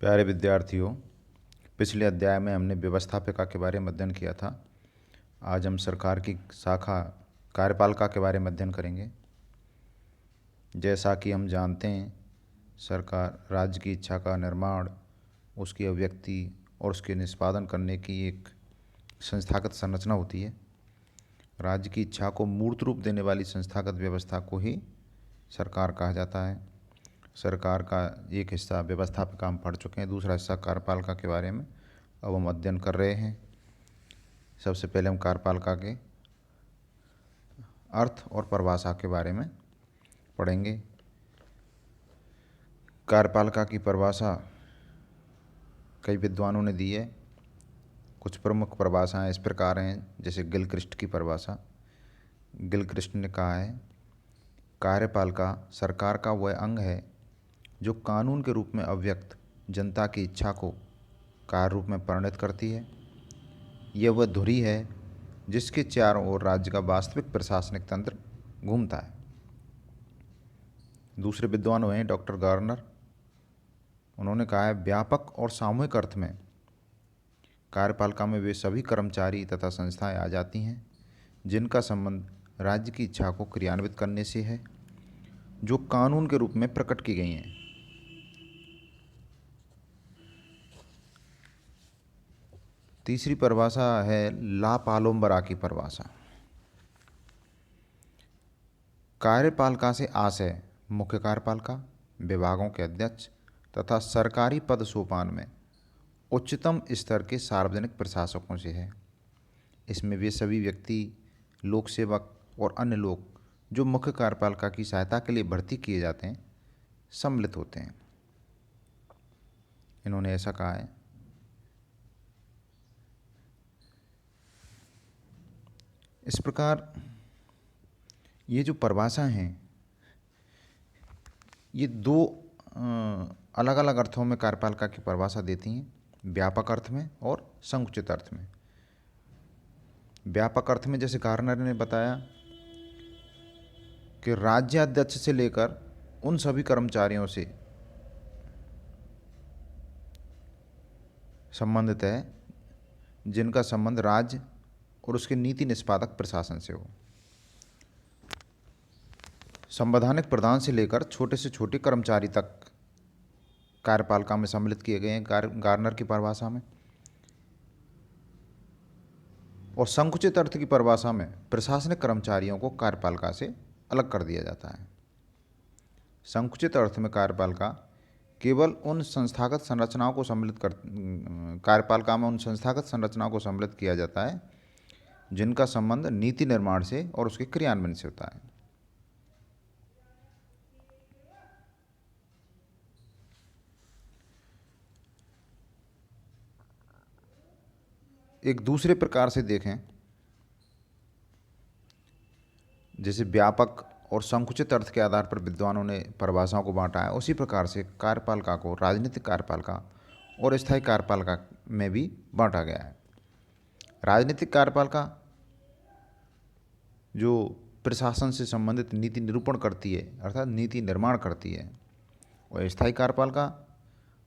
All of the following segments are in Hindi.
प्यारे विद्यार्थियों, पिछले अध्याय में हमने व्यवस्थापिका के बारे में अध्ययन किया था। आज हम सरकार की शाखा कार्यपालिका के बारे में अध्ययन करेंगे। जैसा कि हम जानते हैं, सरकार राज्य की इच्छा का निर्माण, उसकी अभिव्यक्ति और उसके निष्पादन करने की एक संस्थागत संरचना होती है। राज्य की इच्छा को मूर्त रूप देने वाली संस्थागत व्यवस्था को ही सरकार कहा जाता है। सरकार का एक हिस्सा व्यवस्थापिका हम पढ़ चुके हैं, दूसरा हिस्सा कार्यपालिका के बारे में अब हम अध्ययन कर रहे हैं। सबसे पहले हम कार्यपालिका के अर्थ और परिभाषा के बारे में पढ़ेंगे। कार्यपालिका की परिभाषा कई विद्वानों ने दी है। कुछ प्रमुख परिभाषाएं इस प्रकार हैं, जैसे गिलक्रिस्ट की परिभाषा। गिलक्रिस्ट ने कहा है, कार्यपालिका सरकार का वह अंग है जो कानून के रूप में अव्यक्त जनता की इच्छा को कार्य रूप में परिणत करती है। यह वह धुरी है जिसके चारों ओर राज्य का वास्तविक प्रशासनिक तंत्र घूमता है। दूसरे विद्वान हुए हैं डॉक्टर गार्नर। उन्होंने कहा है, व्यापक और सामूहिक अर्थ में कार्यपालिका में वे सभी कर्मचारी तथा संस्थाएं आ जाती हैं जिनका संबंध राज्य की इच्छा को क्रियान्वित करने से है, जो कानून के रूप में प्रकट की गई हैं। तीसरी परिभाषा है ला पालोम्बरा की परिभाषा। कार्यपालिका से आशय मुख्य कार्यपालिका, विभागों के अध्यक्ष तथा सरकारी पद सोपान में उच्चतम स्तर के सार्वजनिक प्रशासकों से है। इसमें वे सभी व्यक्ति, लोक सेवक और अन्य लोग जो मुख्य कार्यपालिका की सहायता के लिए भर्ती किए जाते हैं सम्मिलित होते हैं। इन्होंने ऐसा कहा है, इस प्रकार ये जो परिभाषा हैं ये दो अलग अलग अर्थों में कार्यपालिका की परिभाषा देती हैं, व्यापक अर्थ में और संकुचित अर्थ में। व्यापक अर्थ में जैसे गार्नर ने बताया कि राज्य अध्यक्ष से लेकर उन सभी कर्मचारियों से संबंधित है जिनका संबंध राज्य और उसके नीति निष्पादक प्रशासन से हो। संवैधानिक प्रधान से लेकर छोटे से छोटे कर्मचारी तक कार्यपालिका में सम्मिलित किए गए हैं गार्नर की परिभाषा में। और संकुचित अर्थ की परिभाषा में प्रशासनिक कर्मचारियों को कार्यपालिका से अलग कर दिया जाता है। संकुचित अर्थ में कार्यपालिका केवल उन संस्थागत संरचनाओं को कार्यपालिका में उन संस्थागत संरचनाओं को सम्मिलित किया जाता है जिनका संबंध नीति निर्माण से और उसके क्रियान्वयन से होता है। एक दूसरे प्रकार से देखें, जैसे व्यापक और संकुचित अर्थ के आधार पर विद्वानों ने परिभाषाओं को बांटा है, उसी प्रकार से कार्यपालिका को राजनीतिक कार्यपालिका और स्थायी कार्यपालिका में भी बांटा गया है। राजनीतिक कार्यपालिका जो प्रशासन से संबंधित नीति निरूपण करती है, अर्थात नीति निर्माण करती है, और स्थायी कार्यपालिका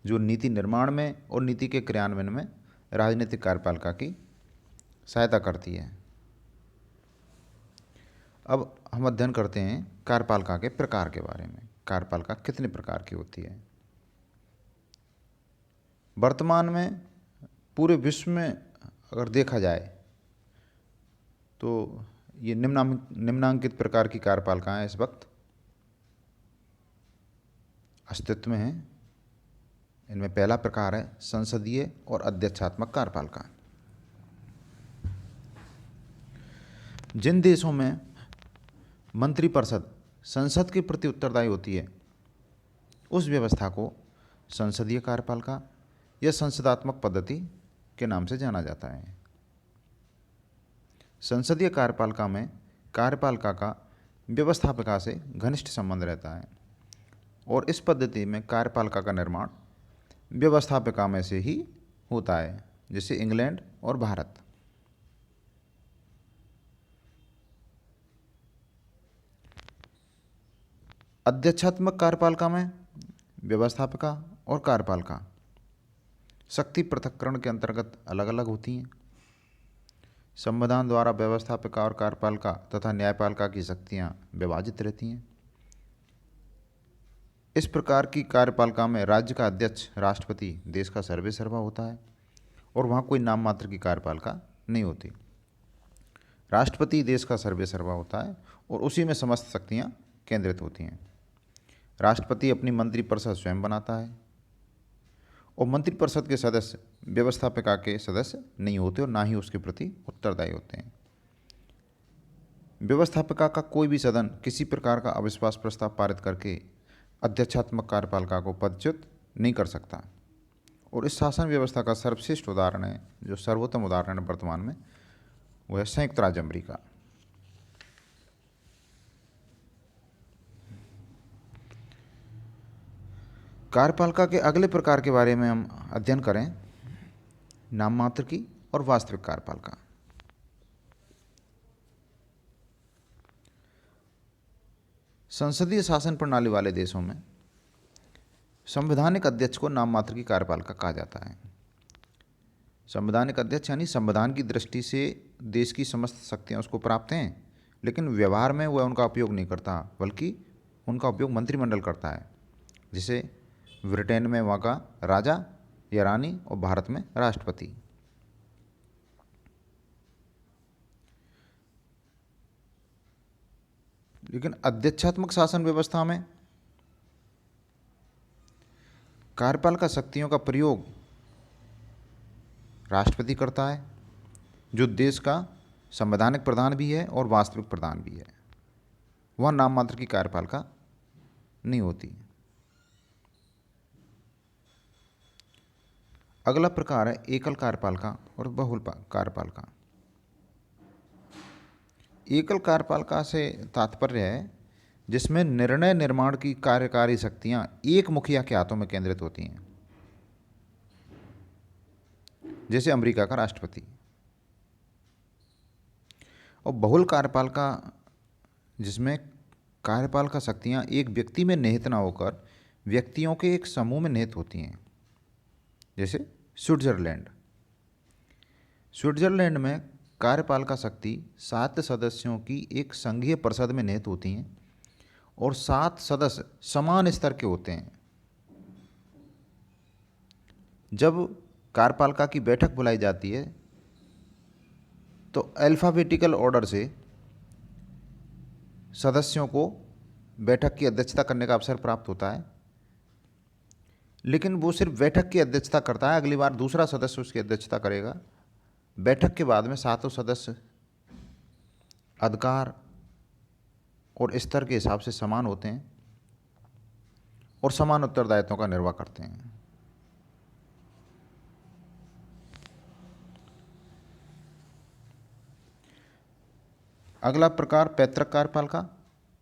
जो नीति निर्माण में और नीति के क्रियान्वयन में राजनीतिक कार्यपालिका की सहायता करती है। अब हम अध्ययन करते हैं कार्यपालिका के प्रकार के बारे में। कार्यपालिका कितने प्रकार की होती है? वर्तमान में पूरे विश्व में अगर देखा जाए तो ये निम्नांकित प्रकार की कार्यपालिकाएं इस वक्त अस्तित्व में हैं। इनमें पहला प्रकार है संसदीय और अध्यक्षात्मक कार्यपालिका। जिन देशों में मंत्रिपरिषद संसद के प्रति उत्तरदायी होती है उस व्यवस्था को संसदीय कार्यपालिका या संसदात्मक पद्धति के नाम से जाना जाता है। संसदीय कार्यपालिका में कार्यपालिका का व्यवस्थापिका से घनिष्ठ संबंध रहता है और इस पद्धति में कार्यपालिका का निर्माण व्यवस्थापिका में से ही होता है, जैसे इंग्लैंड और भारत। अध्यक्षात्मक कार्यपालिका में व्यवस्थापिका और कार्यपालिका शक्ति पृथक्करण के अंतर्गत अलग अलग होती हैं। संविधान द्वारा व्यवस्थापिका और कार्यपालिका तथा न्यायपालिका की शक्तियाँ विभाजित रहती हैं। इस प्रकार की कार्यपालिका में राज्य का अध्यक्ष राष्ट्रपति देश का सर्वेसर्वा होता है और वहाँ कोई नाम मात्र की कार्यपालिका नहीं होती। राष्ट्रपति देश का सर्वेसर्वा होता है और उसी में समस्त शक्तियाँ केंद्रित होती हैं। राष्ट्रपति अपनी मंत्रिपरिषद स्वयं बनाता है और मंत्रिपरिषद के सदस्य व्यवस्थापिका के सदस्य नहीं होते और ना ही उसके प्रति उत्तरदायी होते हैं। व्यवस्थापिका का कोई भी सदन किसी प्रकार का अविश्वास प्रस्ताव पारित करके अध्यक्षात्मक कार्यपालिका को पदच्युत नहीं कर सकता। और इस शासन व्यवस्था का सर्वश्रेष्ठ उदाहरण है, जो सर्वोत्तम उदाहरण है वर्तमान में, वो है संयुक्त राज्य अमेरिका। कार्यपालिका के अगले प्रकार के बारे में हम अध्ययन करें, नाम मात्र की और वास्तविक कार्यपालिका। संसदीय शासन प्रणाली वाले देशों में संवैधानिक अध्यक्ष को नाम मात्र की कार्यपालिका कहा जाता है। संवैधानिक अध्यक्ष यानी संविधान की दृष्टि से देश की समस्त शक्तियाँ उसको प्राप्त हैं, लेकिन व्यवहार में वह उनका उपयोग नहीं करता, बल्कि उनका उपयोग मंत्रिमंडल करता है। जिसे ब्रिटेन में वहाँ का राजा या रानी और भारत में राष्ट्रपति। लेकिन अध्यक्षात्मक शासन व्यवस्था में कार्यपालिका शक्तियों का प्रयोग राष्ट्रपति करता है, जो देश का संवैधानिक प्रधान भी है और वास्तविक प्रधान भी है। वह नाम मात्र की कार्यपालिका नहीं होती। अगला प्रकार है एकल कार्यपालिका और बहुल कार्यपालिका। एकल कार्यपालिका से तात्पर्य है जिसमें निर्णय निर्माण की कार्यकारी शक्तियां एक मुखिया के हाथों में केंद्रित होती हैं, जैसे अमेरिका का राष्ट्रपति। और बहुल कार्यपालिका जिसमें कार्यपालिका शक्तियां एक व्यक्ति में निहित न होकर व्यक्तियों के एक समूह में निहित होती हैं, जैसे स्विट्जरलैंड। स्विट्जरलैंड में कार्यपालिका शक्ति 7 सदस्यों की एक संघीय परिषद में निहित होती हैं और 7 सदस्य समान स्तर के होते हैं। जब कार्यपालिका की बैठक बुलाई जाती है तो अल्फ़ाबेटिकल ऑर्डर से सदस्यों को बैठक की अध्यक्षता करने का अवसर प्राप्त होता है, लेकिन वो सिर्फ बैठक की अध्यक्षता करता है, अगली बार दूसरा सदस्य उसकी अध्यक्षता करेगा। बैठक के बाद में 7 सदस्य अधिकार और स्तर के हिसाब से समान होते हैं और समान उत्तरदायित्वों का निर्वाह करते हैं। अगला प्रकार पैतृक कार्यपालिका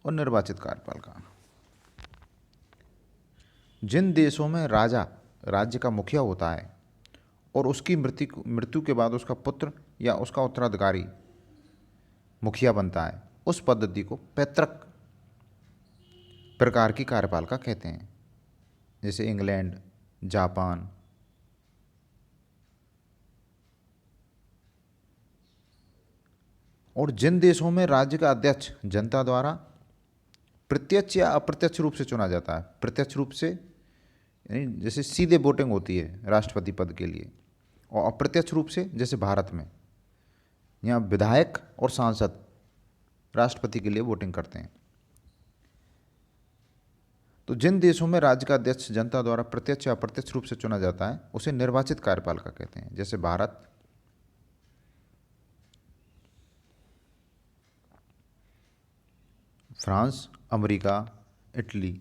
और निर्वाचित कार्यपालिका। जिन देशों में राजा राज्य का मुखिया होता है और उसकी मृत्यु के बाद उसका पुत्र या उसका उत्तराधिकारी मुखिया बनता है, उस पद्धति को पैतृक प्रकार की कार्यपालिका कहते हैं, जैसे इंग्लैंड, जापान। और जिन देशों में राज्य का अध्यक्ष जनता द्वारा प्रत्यक्ष या अप्रत्यक्ष रूप से चुना जाता है, प्रत्यक्ष रूप से यानी जैसे सीधे वोटिंग होती है राष्ट्रपति पद के लिए, और अप्रत्यक्ष रूप से जैसे भारत में यहाँ विधायक और सांसद राष्ट्रपति के लिए वोटिंग करते हैं। तो जिन देशों में राज्य का अध्यक्ष जनता द्वारा प्रत्यक्ष या अप्रत्यक्ष रूप से चुना जाता है उसे निर्वाचित कार्यपालिका कहते हैं, जैसे भारत, फ्रांस, अमेरिका, इटली,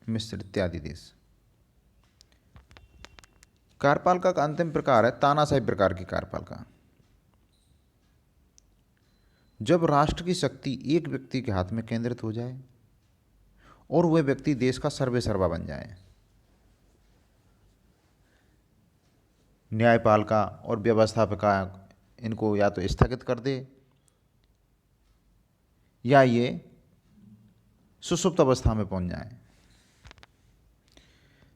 मिस्र इत्यादि देश। कार्यपालिका का अंतिम प्रकार है तानाशाही प्रकार की कार्यपालिका। जब राष्ट्र की शक्ति एक व्यक्ति के हाथ में केंद्रित हो जाए और वह व्यक्ति देश का सर्वेसर्वा बन जाए। न्यायपालिका और व्यवस्थापिका इनको या तो स्थगित कर दे या ये सुषुप्त अवस्था में पहुंच जाए।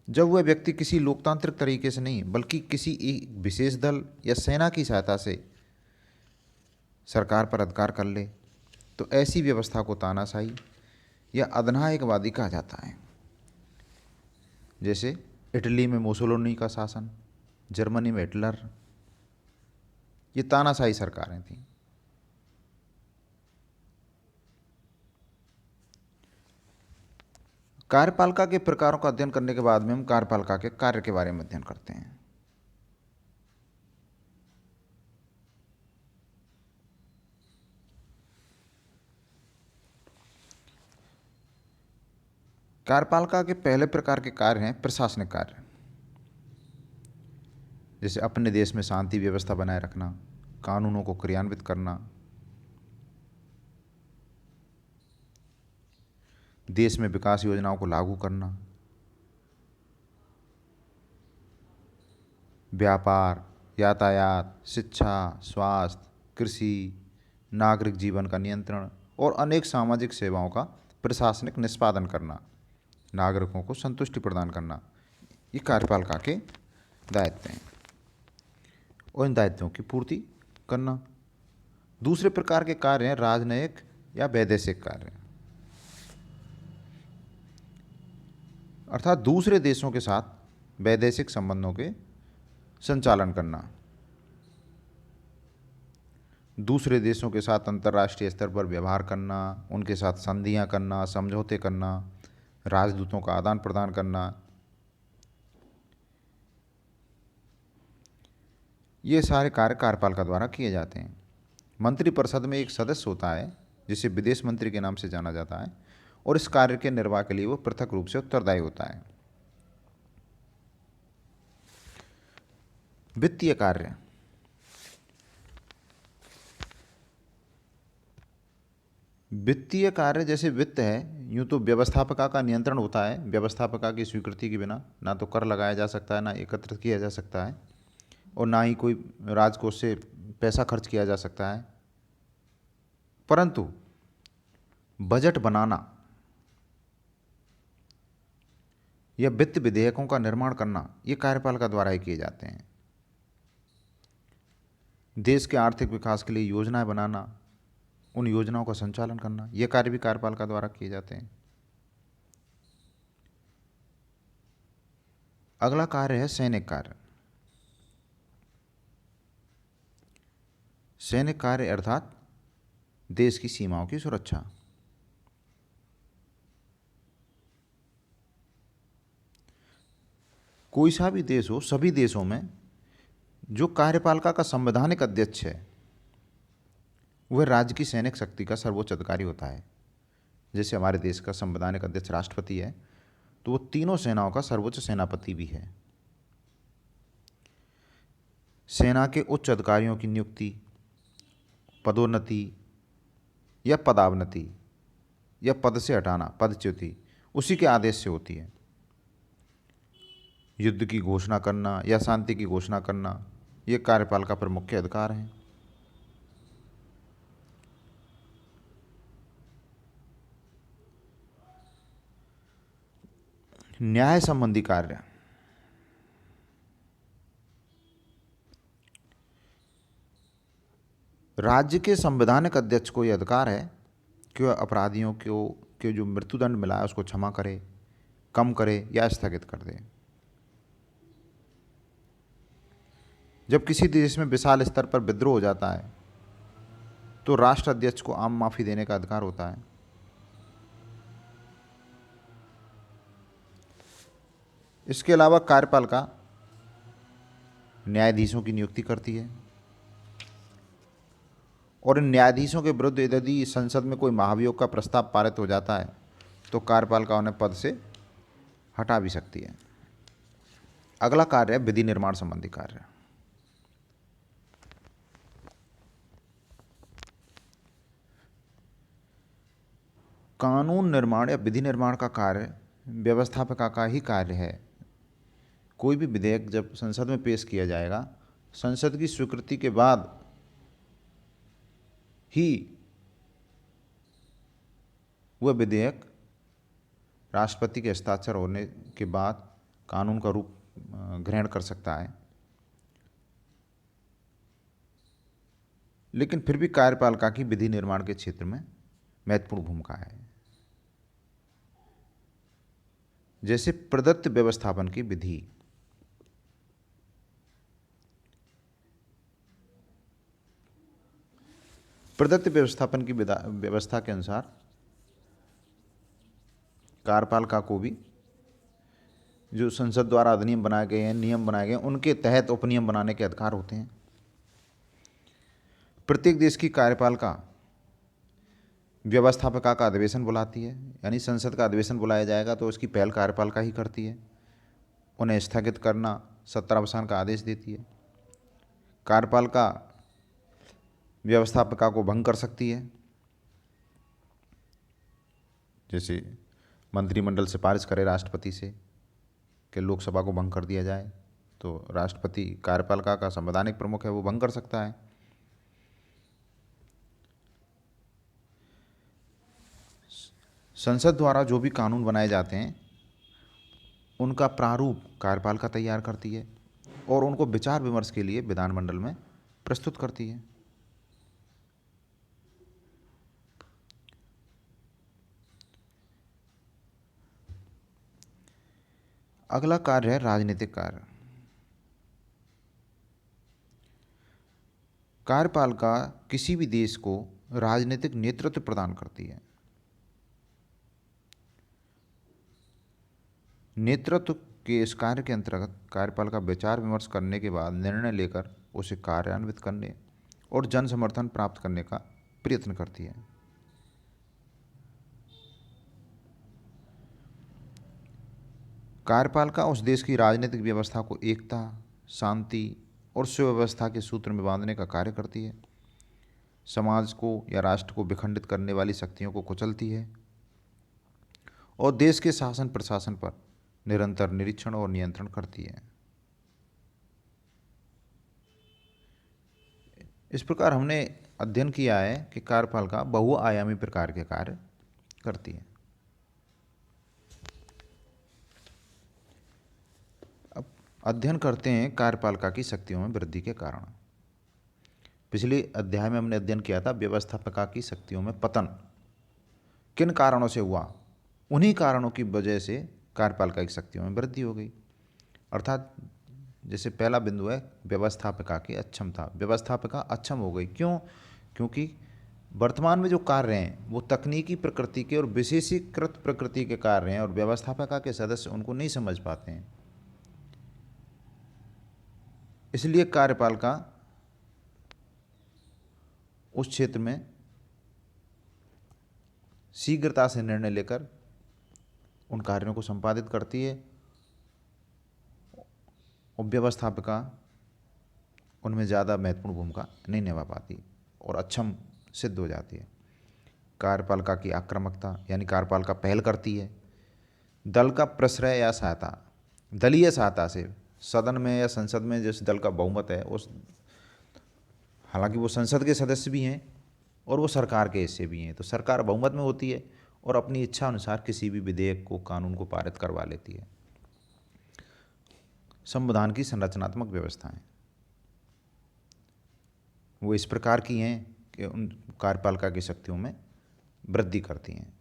जब वह व्यक्ति किसी लोकतांत्रिक तरीके से नहीं बल्कि किसी एक विशेष दल या सेना की सहायता से सरकार पर अधिकार कर ले, तो ऐसी व्यवस्था को तानाशाही या अधिनायकवादी कहा जाता है। जैसे इटली में मुसोलिनी का शासन, जर्मनी में हिटलर, ये तानाशाही सरकारें थीं। कार्यपालिका के प्रकारों का अध्ययन करने के बाद में हम कार्यपालिका के कार्य के बारे में अध्ययन करते हैं। कार्यपालिका के पहले प्रकार के कार्य हैं प्रशासनिक कार्य, जैसे अपने देश में शांति व्यवस्था बनाए रखना, कानूनों को क्रियान्वित करना, देश में विकास योजनाओं को लागू करना, व्यापार, यातायात, शिक्षा, स्वास्थ्य, कृषि, नागरिक जीवन का नियंत्रण और अनेक सामाजिक सेवाओं का प्रशासनिक निष्पादन करना, नागरिकों को संतुष्टि प्रदान करना, ये कार्यपालिका के दायित्व हैं और इन दायित्वों की पूर्ति करना। दूसरे प्रकार के कार्य हैं राजनयिक या वैदेशिक कार्य, अर्थात दूसरे देशों के साथ वैदेशिक संबंधों के संचालन करना, दूसरे देशों के साथ अंतर्राष्ट्रीय स्तर पर व्यवहार करना, उनके साथ संधियां करना, समझौते करना, राजदूतों का आदान प्रदान करना, ये सारे कार्य कार्यपालिका द्वारा किए जाते हैं। मंत्रिपरिषद में एक सदस्य होता है जिसे विदेश मंत्री के नाम से जाना जाता है और इस कार्य के निर्वाह के लिए वो पृथक रूप से उत्तरदायी होता है। वित्तीय कार्य, वित्तीय कार्य जैसे वित्त है, यूँ तो व्यवस्थापका का नियंत्रण होता है। व्यवस्थापका की स्वीकृति के बिना ना तो कर लगाया जा सकता है, ना एकत्र किया जा सकता है और ना ही कोई राजकोष से पैसा खर्च किया जा सकता है। परंतु बजट बनाना या वित्त विधेयकों का निर्माण करना, ये कार्यपालिका द्वारा ही किए जाते हैं। देश के आर्थिक विकास के लिए योजनाएं बनाना, उन योजनाओं का संचालन करना, ये कार्य भी कार्यपालिका द्वारा किए जाते हैं। अगला कार्य है सैनिक कार्य। सैनिक कार्य अर्थात देश की सीमाओं की सुरक्षा। कोई सा भी देश हो, सभी देशों में जो कार्यपालिका का संवैधानिक अध्यक्ष है वह राज्य की सैनिक शक्ति का सर्वोच्च अधिकारी होता है। जैसे हमारे देश का संवैधानिक अध्यक्ष राष्ट्रपति है, तो वो तीनों सेनाओं का सर्वोच्च सेनापति भी है। सेना के उच्च अधिकारियों की नियुक्ति, पदोन्नति या पदावनति या पद से हटाना, पदच्युति, उसी के आदेश से होती है। युद्ध की घोषणा करना या शांति की घोषणा करना, ये कार्यपालिका पर मुख्य अधिकार हैं। न्याय संबंधी कार्य, राज्य के संवैधानिक अध्यक्ष को यह अधिकार है कि वह अपराधियों को जो मृत्युदंड मिला है उसको क्षमा करे, कम करे या स्थगित कर दे। जब किसी देश में विशाल स्तर पर विद्रोह हो जाता है तो राष्ट्र अध्यक्ष को आम माफी देने का अधिकार होता है। इसके अलावा कार्यपालिका न्यायाधीशों की नियुक्ति करती है और इन न्यायाधीशों के विरुद्ध यदि संसद में कोई महाभियोग का प्रस्ताव पारित हो जाता है तो कार्यपालिका उन्हें पद से हटा भी सकती है। अगला कार्य है विधि निर्माण संबंधी कार्य। कानून निर्माण या विधि निर्माण का कार्य व्यवस्थापका का ही कार्य है। कोई भी विधेयक जब संसद में पेश किया जाएगा, संसद की स्वीकृति के बाद ही वह विधेयक राष्ट्रपति के हस्ताक्षर होने के बाद कानून का रूप ग्रहण कर सकता है, लेकिन फिर भी कार्यपालिका की विधि निर्माण के क्षेत्र में महत्वपूर्ण भूमिका है। जैसे प्रदत्त व्यवस्थापन की विधि, प्रदत्त व्यवस्थापन की व्यवस्था के अनुसार कार्यपालिका को भी जो संसद द्वारा अधिनियम बनाए गए हैं, नियम बनाए गए हैं, उनके तहत उपनियम बनाने के अधिकार होते हैं। प्रत्येक देश की कार्यपालिका व्यवस्थापिका का अधिवेशन बुलाती है, यानी संसद का अधिवेशन बुलाया जाएगा तो उसकी पहल कार्यपालिका ही करती है। उन्हें स्थगित करना, सत्रावसान का आदेश देती है। कार्यपालिका व्यवस्थापिका को भंग कर सकती है, जैसे मंत्रिमंडल सिफारिश करे राष्ट्रपति से कि लोकसभा को भंग कर दिया जाए, तो राष्ट्रपति कार्यपालिका का संवैधानिक प्रमुख है, वो भंग कर सकता है। संसद द्वारा जो भी कानून बनाए जाते हैं उनका प्रारूप कार्यपालिका तैयार करती है और उनको विचार विमर्श के लिए विधानमंडल में प्रस्तुत करती है। अगला कार्य है राजनीतिक कार्य। कार्यपालिका किसी भी देश को राजनीतिक नेतृत्व प्रदान करती है। नेतृत्व के इस कार्य के अंतर्गत कार्यपालिका विचार विमर्श करने के बाद निर्णय लेकर उसे कार्यान्वित करने और जन समर्थन प्राप्त करने का प्रयत्न करती है। कार्यपालिका उस देश की राजनीतिक व्यवस्था को एकता, शांति और सुव्यवस्था के सूत्र में बांधने का कार्य करती है। समाज को या राष्ट्र को विखंडित करने वाली शक्तियों को कुचलती है और देश के शासन प्रशासन पर निरंतर निरीक्षण और नियंत्रण करती है। इस प्रकार हमने अध्ययन किया है कि कार्यपालिका बहुआयामी प्रकार के कार्य करती है। अब अध्ययन करते हैं कार्यपालिका की शक्तियों में वृद्धि के कारण। पिछले अध्याय में हमने अध्ययन किया था व्यवस्थापिका की शक्तियों में पतन किन कारणों से हुआ। उन्हीं कारणों की वजह से कार्यपालिका की शक्तियों में वृद्धि हो गई। अर्थात जैसे पहला बिंदु है व्यवस्थापिका की अक्षमता, व्यवस्थापिका अक्षम हो गई। क्यों? क्योंकि वर्तमान में जो कार्य हैं वो तकनीकी प्रकृति के और विशेषीकृत प्रकृति के कार्य हैं और व्यवस्थापिका के सदस्य उनको नहीं समझ पाते हैं। इसलिए कार्यपालिका उस क्षेत्र में शीघ्रता से निर्णय लेकर उन कार्यों को संपादित करती है और व्यवस्थापिका उनमें ज़्यादा महत्वपूर्ण भूमिका नहीं निभा पाती और अक्षम सिद्ध हो जाती है। कार्यपालिका की आक्रामकता, यानी कार्यपालिका पहल करती है दल का प्रश्रय या सहायता, दलीय सहायता से सदन में या संसद में जिस दल का बहुमत है उस, हालांकि वो संसद के सदस्य भी हैं और वो सरकार के हिस्से भी हैं, तो सरकार बहुमत में होती है और अपनी इच्छा अनुसार किसी भी विधेयक को, कानून को पारित करवा लेती है। संविधान की संरचनात्मक व्यवस्थाएं वो इस प्रकार की हैं कि उन कार्यपालिका की शक्तियों में वृद्धि करती हैं।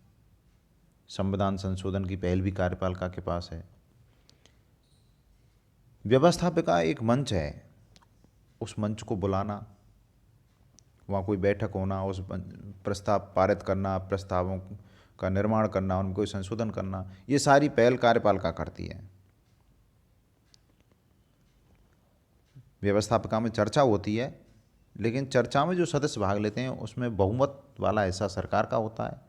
संविधान संशोधन की पहल भी कार्यपालिका के पास है। व्यवस्थापिका एक मंच है, उस मंच को बुलाना, वहाँ कोई बैठक होना, उस प्रस्ताव पारित करना, प्रस्तावों का निर्माण करना, उनको संशोधन करना, ये सारी पहल कार्यपालिका करती है। व्यवस्थापिका में चर्चा होती है, लेकिन चर्चा में जो सदस्य भाग लेते हैं उसमें बहुमत वाला हिस्सा सरकार का होता है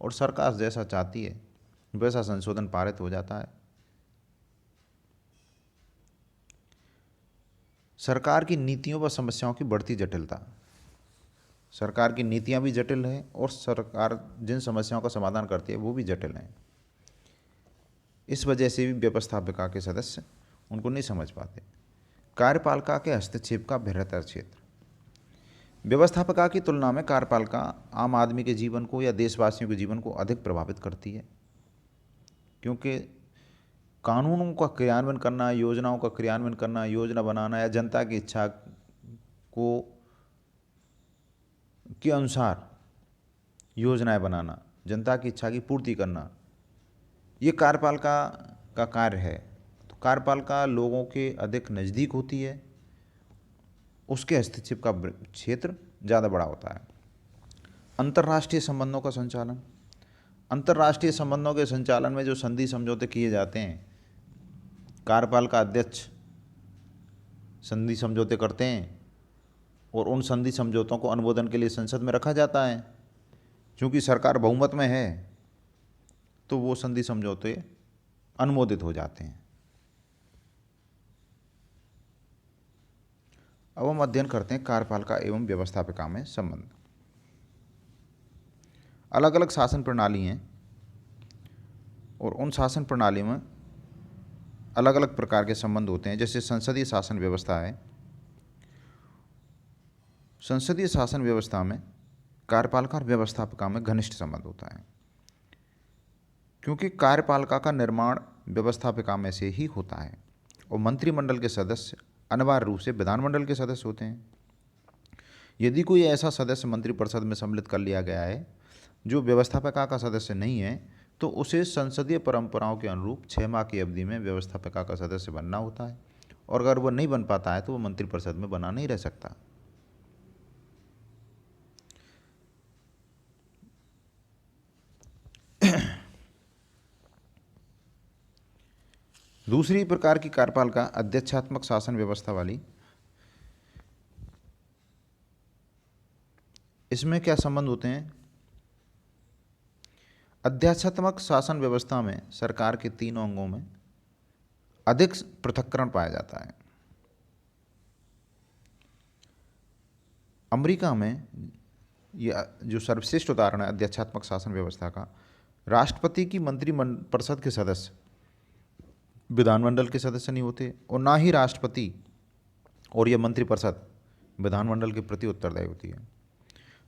और सरकार जैसा चाहती है वैसा संशोधन पारित हो जाता है। सरकार की नीतियों व समस्याओं की बढ़ती जटिलता, सरकार की नीतियां भी जटिल हैं और सरकार जिन समस्याओं का समाधान करती है वो भी जटिल हैं। इस वजह से भी व्यवस्थापिका के सदस्य उनको नहीं समझ पाते। कार्यपालिका के हस्तक्षेप का बृहत्तर क्षेत्र, व्यवस्थापिका की तुलना में कार्यपालिका आम आदमी के जीवन को या देशवासियों के जीवन को अधिक प्रभावित करती है, क्योंकि कानूनों का क्रियान्वयन करना, योजनाओं का क्रियान्वयन करना, योजना बनाना या जनता की इच्छा को के अनुसार योजनाएं बनाना, जनता की इच्छा की पूर्ति करना, ये कार्यपालिका का कार्य है। तो कार्यपालिका लोगों के अधिक नज़दीक होती है, उसके हस्तक्षेप का क्षेत्र ज़्यादा बड़ा होता है। अंतर्राष्ट्रीय संबंधों का संचालन, अंतर्राष्ट्रीय संबंधों के संचालन में जो संधि समझौते किए जाते हैं, कार्यपालिका अध्यक्ष संधि समझौते करते हैं और उन संधि समझौतों को अनुमोदन के लिए संसद में रखा जाता है। क्योंकि सरकार बहुमत में है तो वो संधि समझौते अनुमोदित हो जाते हैं। अब हम अध्ययन करते हैं कार्यपालिका एवं व्यवस्थापिका में संबंध। अलग अलग शासन प्रणाली हैं और उन शासन प्रणाली में अलग अलग प्रकार के संबंध होते हैं। जैसे संसदीय शासन व्यवस्था है, संसदीय शासन व्यवस्था में कार्यपालिका और व्यवस्थापिका में घनिष्ठ संबंध होता है, क्योंकि कार्यपालिका का निर्माण व्यवस्थापिका में से ही होता है और मंत्रिमंडल के सदस्य अनिवार्य रूप से विधानमंडल के सदस्य होते हैं। यदि कोई ऐसा सदस्य मंत्रिपरिषद में सम्मिलित कर लिया गया है जो व्यवस्थापिका का सदस्य नहीं है, तो उसे संसदीय परंपराओं के अनुरूप 6 माह की अवधि में व्यवस्थापिका का सदस्य बनना होता है, और अगर वह नहीं बन पाता है तो वह मंत्रिपरिषद में बना नहीं रह सकता। दूसरी प्रकार की कार्यपालिका अध्यक्षात्मक शासन व्यवस्था वाली। इसमें क्या संबंध होते हैं? अध्यक्षात्मक शासन व्यवस्था में सरकार के 3 अंगों में अधिक पृथक्करण पाया जाता है। अमेरिका में यह जो सर्वश्रेष्ठ उदाहरण है अध्यक्षात्मक शासन व्यवस्था का, राष्ट्रपति की मंत्रिपरिषद के सदस्य विधानमंडल के सदस्य नहीं होते और ना ही राष्ट्रपति और यह मंत्रिपरिषद विधानमंडल के प्रति उत्तरदायी होती है।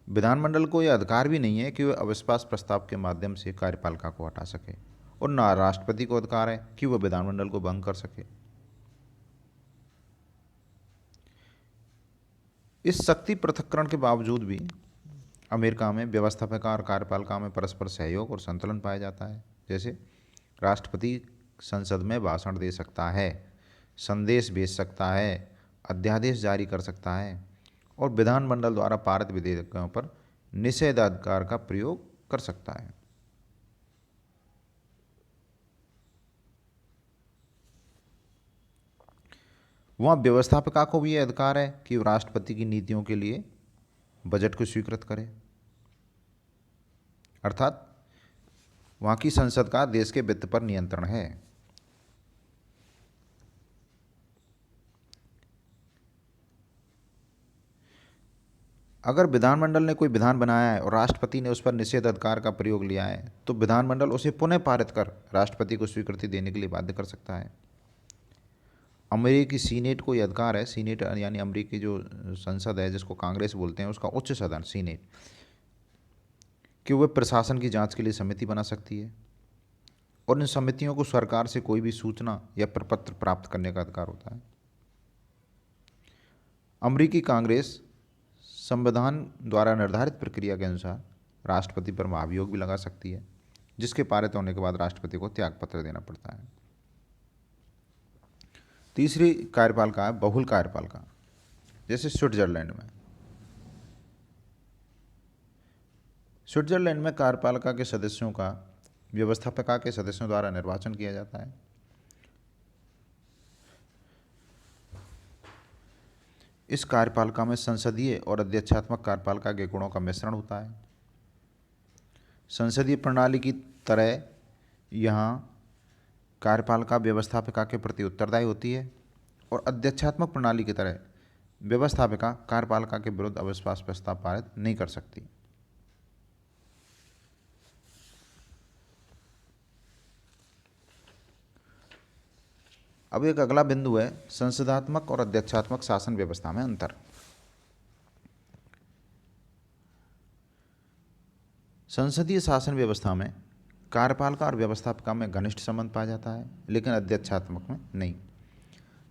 विधानमंडल को यह अधिकार भी नहीं है कि वह अविश्वास प्रस्ताव के माध्यम से कार्यपालिका को हटा सके, और ना राष्ट्रपति को अधिकार है कि वह विधानमंडल को भंग कर सके। इस शक्ति पृथक्करण के बावजूद भी अमेरिका में व्यवस्थापिका और कार्यपालिका में परस्पर सहयोग और संतुलन पाया जाता है। जैसे राष्ट्रपति संसद में भाषण दे सकता है, संदेश भेज सकता है, अध्यादेश जारी कर सकता है और विधानमंडल द्वारा पारित विधेयकों पर निषेधाधिकार का प्रयोग कर सकता है। वहाँ व्यवस्थापिका को भी यह अधिकार है कि वो राष्ट्रपति की नीतियों के लिए बजट को स्वीकृत करे, अर्थात वहाँ की संसद का देश के वित्त पर नियंत्रण है। अगर विधानमंडल ने कोई विधान बनाया है और राष्ट्रपति ने उस पर निषेधाधिकार का प्रयोग लिया है, तो विधानमंडल उसे पुनः पारित कर राष्ट्रपति को स्वीकृति देने के लिए बाध्य कर सकता है। अमेरिकी सीनेट को यह अधिकार है, सीनेट यानी अमेरिकी जो संसद है जिसको कांग्रेस बोलते हैं, उसका उच्च सदन सीनेट, कि वह प्रशासन की जांच के लिए समिति बना सकती है और इन समितियों को सरकार से कोई भी सूचना या प्रपत्र प्राप्त करने का अधिकार होता है। अमेरिकी कांग्रेस संविधान द्वारा निर्धारित प्रक्रिया के अनुसार राष्ट्रपति पर महाभियोग भी लगा सकती है, जिसके पारित होने के बाद राष्ट्रपति को त्यागपत्र देना पड़ता है। तीसरी कार्यपालिका है बहुल कार्यपालिका। जैसे स्विट्जरलैंड में कार्यपालिका के सदस्यों का व्यवस्थापिका के सदस्यों द्वारा निर्वाचन किया जाता है। इस कार्यपालिका में संसदीय और अध्यक्षात्मक कार्यपालिका के गुणों का मिश्रण होता है। संसदीय प्रणाली की तरह यहाँ कार्यपालिका व्यवस्थापिका के प्रति उत्तरदायी होती है और अध्यक्षात्मक प्रणाली की तरह व्यवस्थापिका कार्यपालिका के विरुद्ध अविश्वास प्रस्ताव पारित नहीं कर सकती। अब एक अगला बिंदु है संसदात्मक और अध्यक्षात्मक शासन व्यवस्था में अंतर। संसदीय शासन व्यवस्था में कार्यपालिका और व्यवस्थापिका में घनिष्ठ संबंध पाया जाता है, लेकिन अध्यक्षात्मक में नहीं।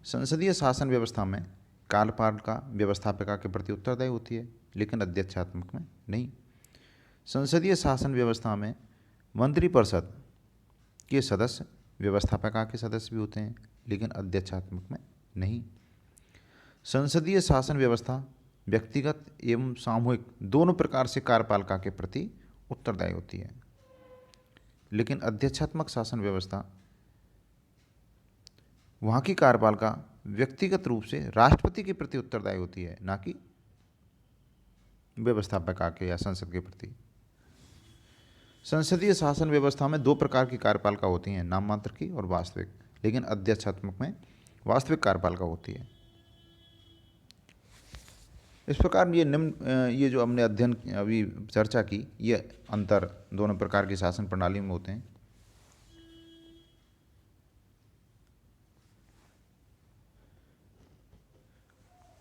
संसदीय शासन व्यवस्था में कार्यपालिका व्यवस्थापिका के प्रति उत्तरदायी होती है, लेकिन अध्यक्षात्मक में नहीं। संसदीय शासन व्यवस्था में मंत्रिपरिषद के सदस्य व्यवस्थापिका के सदस्य भी होते हैं, लेकिन अध्यक्षात्मक में नहीं। संसदीय शासन व्यवस्था व्यक्तिगत एवं सामूहिक दोनों प्रकार से कार्यपालिका के प्रति उत्तरदायी होती है, लेकिन अध्यक्षात्मक शासन व्यवस्था वहाँ की कार्यपालिका व्यक्तिगत रूप से राष्ट्रपति के प्रति उत्तरदायी होती है, ना कि व्यवस्थापिका के या संसद के प्रति। संसदीय शासन व्यवस्था में दो प्रकार की कार्यपालिका होती हैं, नाम मात्र की और वास्तविक, लेकिन अध्यक्षात्मक में वास्तविक कार्यपालिका होती है। इस प्रकार ये जो हमने अध्ययन अभी चर्चा की, ये अंतर दोनों प्रकार की शासन प्रणाली में होते हैं।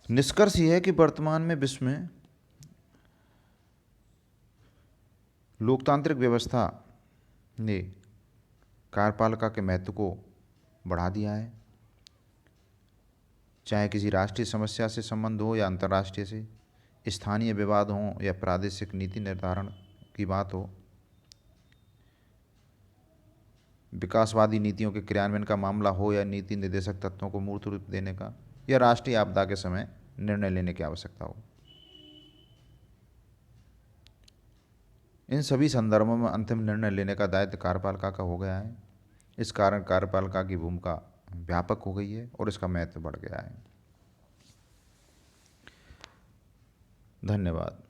निष्कर्ष यह है कि वर्तमान में विश्व में लोकतांत्रिक व्यवस्था ने कार्यपालिका के महत्व को बढ़ा दिया है, चाहे किसी राष्ट्रीय समस्या से संबंध हो या अंतर्राष्ट्रीय से, स्थानीय विवाद हो या प्रादेशिक नीति निर्धारण की बात हो, विकासवादी नीतियों के क्रियान्वयन का मामला हो या नीति निर्देशक तत्वों को मूर्त रूप देने का, या राष्ट्रीय आपदा के समय निर्णय लेने की आवश्यकता हो। इन सभी संदर्भों में अंतिम निर्णय लेने का दायित्व कार्यपालिका का हो गया है। इस कारण कार्यपालिका की भूमिका व्यापक हो गई है और इसका महत्व बढ़ गया है। धन्यवाद।